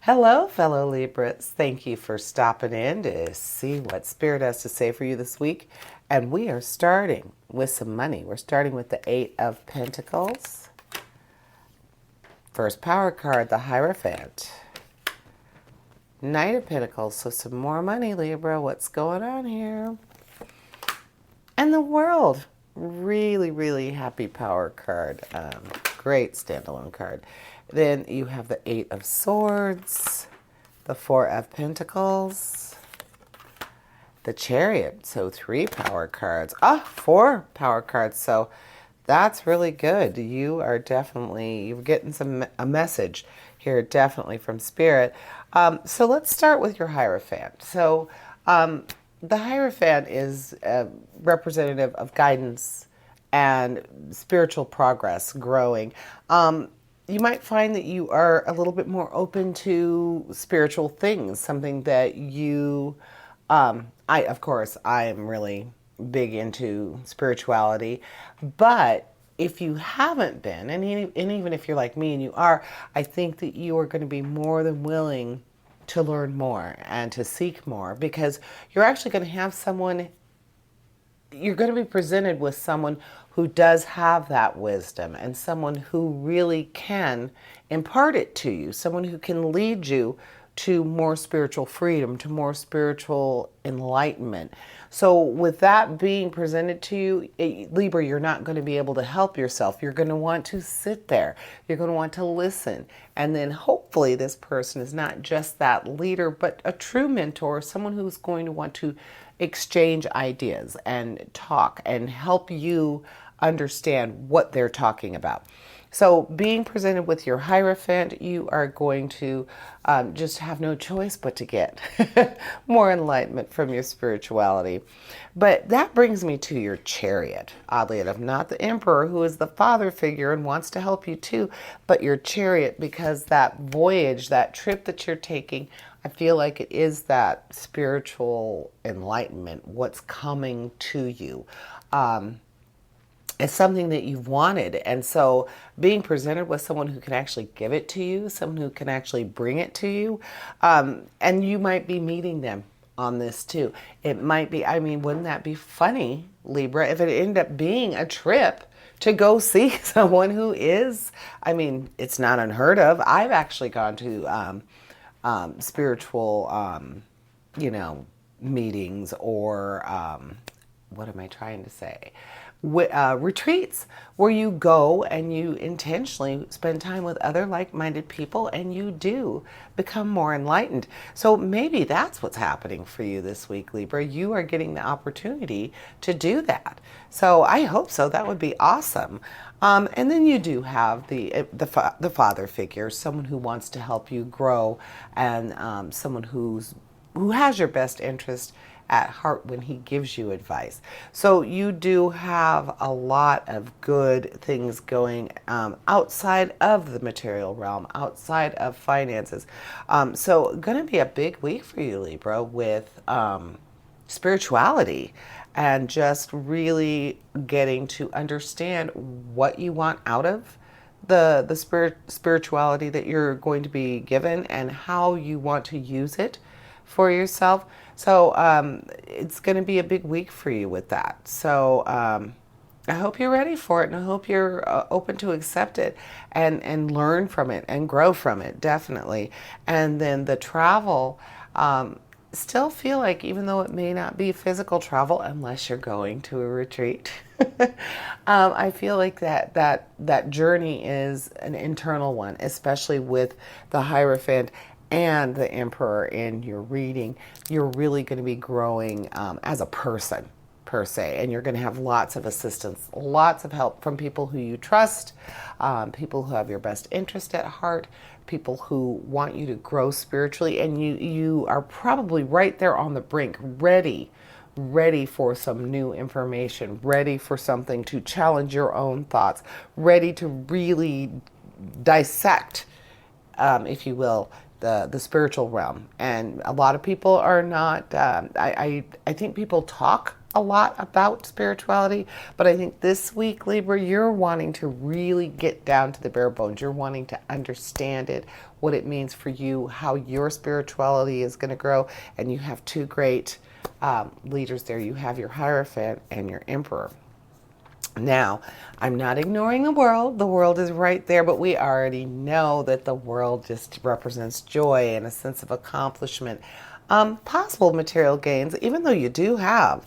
Hello, fellow Libras. Thank you for stopping in to see what Spirit has to say for you this week. And we are starting with some money. We're starting with the Eight of Pentacles. First power card, the Hierophant. Knight of Pentacles, so some more money, Libra. What's going on here? And the World. Really, really happy power card. Great standalone card. Then you have the Eight of Swords, the Four of Pentacles, the Chariot. So 3 power cards. 4 power cards. So that's really good. You're getting a message here, definitely from Spirit. So let's start with your Hierophant. So the Hierophant is representative of guidance and spiritual progress, growing. You might find that you are a little bit more open to spiritual things, something that of course, I am really big into spirituality, but if you haven't been, and even if you're like me and you are, I think that you are going to be more than willing to learn more and to seek more, because you're actually going to have you're going to be presented with someone who does have that wisdom and someone who really can impart it to you, someone who can lead you to more spiritual freedom, to more spiritual enlightenment. So with that being presented to you, Libra, you're not going to be able to help yourself. You're going to want to sit there. You're going to want to listen. And then hopefully this person is not just that leader, but a true mentor, someone who's going to want to exchange ideas and talk and help you understand what they're talking about. So being presented with your Hierophant, you are going to just have no choice but to get more enlightenment from your spirituality. But that brings me to your Chariot. Oddly enough, not the Emperor, who is the father figure and wants to help you too, but your Chariot, because that voyage, that trip that you're taking, I feel like it is that spiritual enlightenment, what's coming to you. It's something that you've wanted. And so being presented with someone who can actually give it to you, someone who can actually bring it to you, and you might be meeting them on this too. It might be, wouldn't that be funny, Libra, if it ended up being a trip to go see someone who is, it's not unheard of. I've actually gone to spiritual, meetings or what am I trying to say? Retreats where you go and you intentionally spend time with other like-minded people and you do become more enlightened. So maybe that's what's happening for you this week, Libra. You are getting the opportunity to do that. So I hope so. That would be awesome. And then you do have the father figure, someone who wants to help you grow, and someone who has your best interest at heart when he gives you advice. So you do have a lot of good things going outside of the material realm, outside of finances. So going to be a big week for you, Libra, with spirituality and just really getting to understand what you want out of the spirituality that you're going to be given and how you want to use it for yourself. So it's going to be a big week for you with that. So I hope you're ready for it, and I hope you're open to accept it and learn from it and grow from it, definitely. And then the travel, still feel like, even though it may not be physical travel unless you're going to a retreat, I feel like that journey is an internal one, especially with the Hierophant and the Emperor in your reading. You're really going to be growing as a person, per se, and you're going to have lots of assistance, lots of help from people who you trust, people who have your best interest at heart, people who want you to grow spiritually, and you are probably right there on the brink, ready for some new information, ready for something to challenge your own thoughts, ready to really dissect, if you will, the spiritual realm. And a lot of people are not, I think people talk a lot about spirituality, but I think this week, Libra, you're wanting to really get down to the bare bones. You're wanting to understand it, what it means for you, how your spirituality is going to grow. And you have two great leaders there. You have your Hierophant and your Emperor. Now, I'm not ignoring the world. The world is right there, but we already know that the world just represents joy and a sense of accomplishment, possible material gains, even though you do have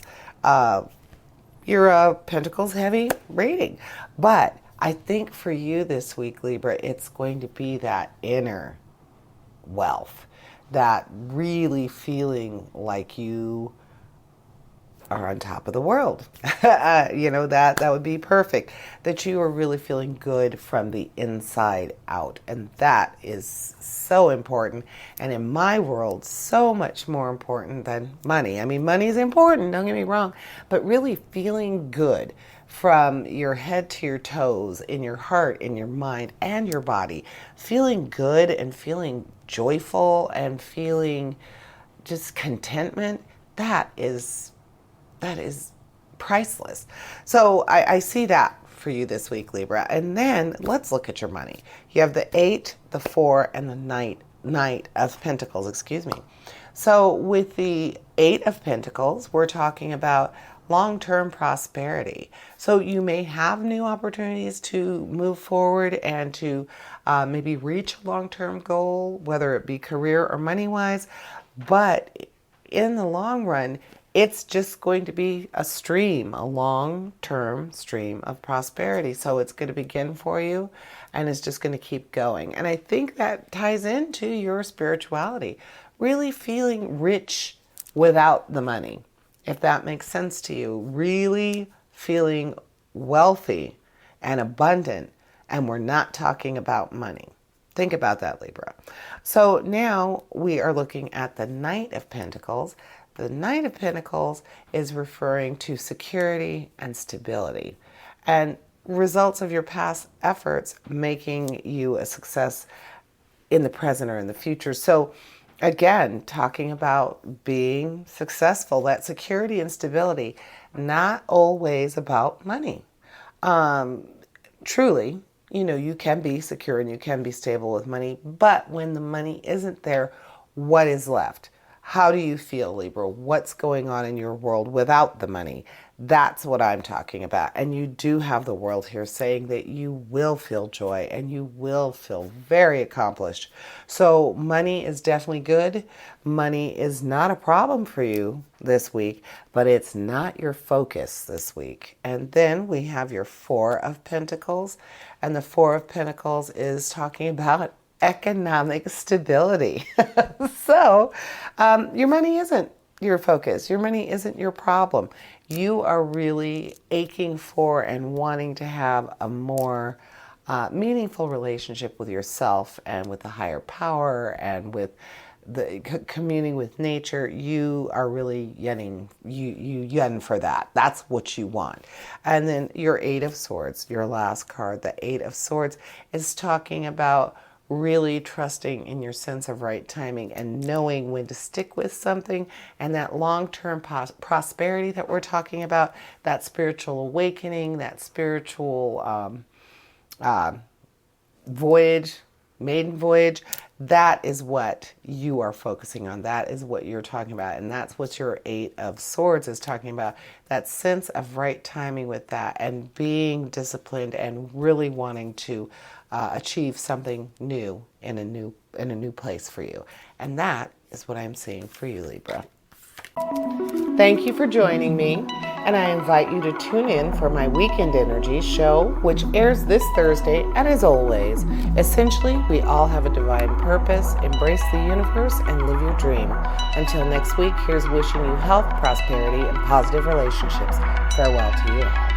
your Pentacles heavy rating. But I think for you this week, Libra, it's going to be that inner wealth, that really feeling like you are on top of the world. That would be perfect. That you are really feeling good from the inside out. And that is so important. And in my world, so much more important than money. I mean, money is important, don't get me wrong, but really feeling good from your head to your toes, in your heart, in your mind, and your body. Feeling good and feeling joyful and feeling just contentment, that is priceless. So I see that for you this week, Libra. And then let's look at your money. You have the 8, the 4, and the Knight of Pentacles, excuse me. So with the 8 of Pentacles, we're talking about long-term prosperity. So you may have new opportunities to move forward and to maybe reach a long-term goal, whether it be career or money-wise. But in the long run, it's just going to be a long-term stream of prosperity. So it's going to begin for you and it's just going to keep going. And I think that ties into your spirituality, really feeling rich without the money, if that makes sense to you, really feeling wealthy and abundant. And we're not talking about money. Think about that, Libra. So now we are looking at the Knight of Pentacles. The Knight of Pentacles is referring to security and stability and results of your past efforts making you a success in the present or in the future. So again, talking about being successful, that security and stability, not always about money. Truly, you can be secure and you can be stable with money, but when the money isn't there, what is left? How do you feel, Libra? What's going on in your world without the money? That's what I'm talking about. And you do have the world here saying that you will feel joy and you will feel very accomplished. So money is definitely good. Money is not a problem for you this week, but it's not your focus this week. And then we have your 4 of Pentacles. And the 4 of Pentacles is talking about economic stability. So your money isn't your focus. Your money isn't your problem. You are really aching for and wanting to have a more meaningful relationship with yourself and with the higher power and with the communing with nature. You are really yearning, you yearn for that. That's what you want. And then your 8 of Swords, your last card, the 8 of Swords, is talking about really trusting in your sense of right timing and knowing when to stick with something, and that long-term prosperity that we're talking about, that spiritual awakening, that spiritual voyage, maiden voyage, that is what you are focusing on. That is what you're talking about. And that's what your 8 of Swords is talking about. That sense of right timing with that and being disciplined and really wanting to achieve something new in a new place for you. And that is what I'm seeing for you, Libra. Thank you for joining me, and I invite you to tune in for my Weekend Energy show, which airs this Thursday. And as always, essentially, we all have a divine purpose. Embrace the universe and live your dream. Until next week, here's wishing you health, prosperity, and positive relationships. Farewell to you all.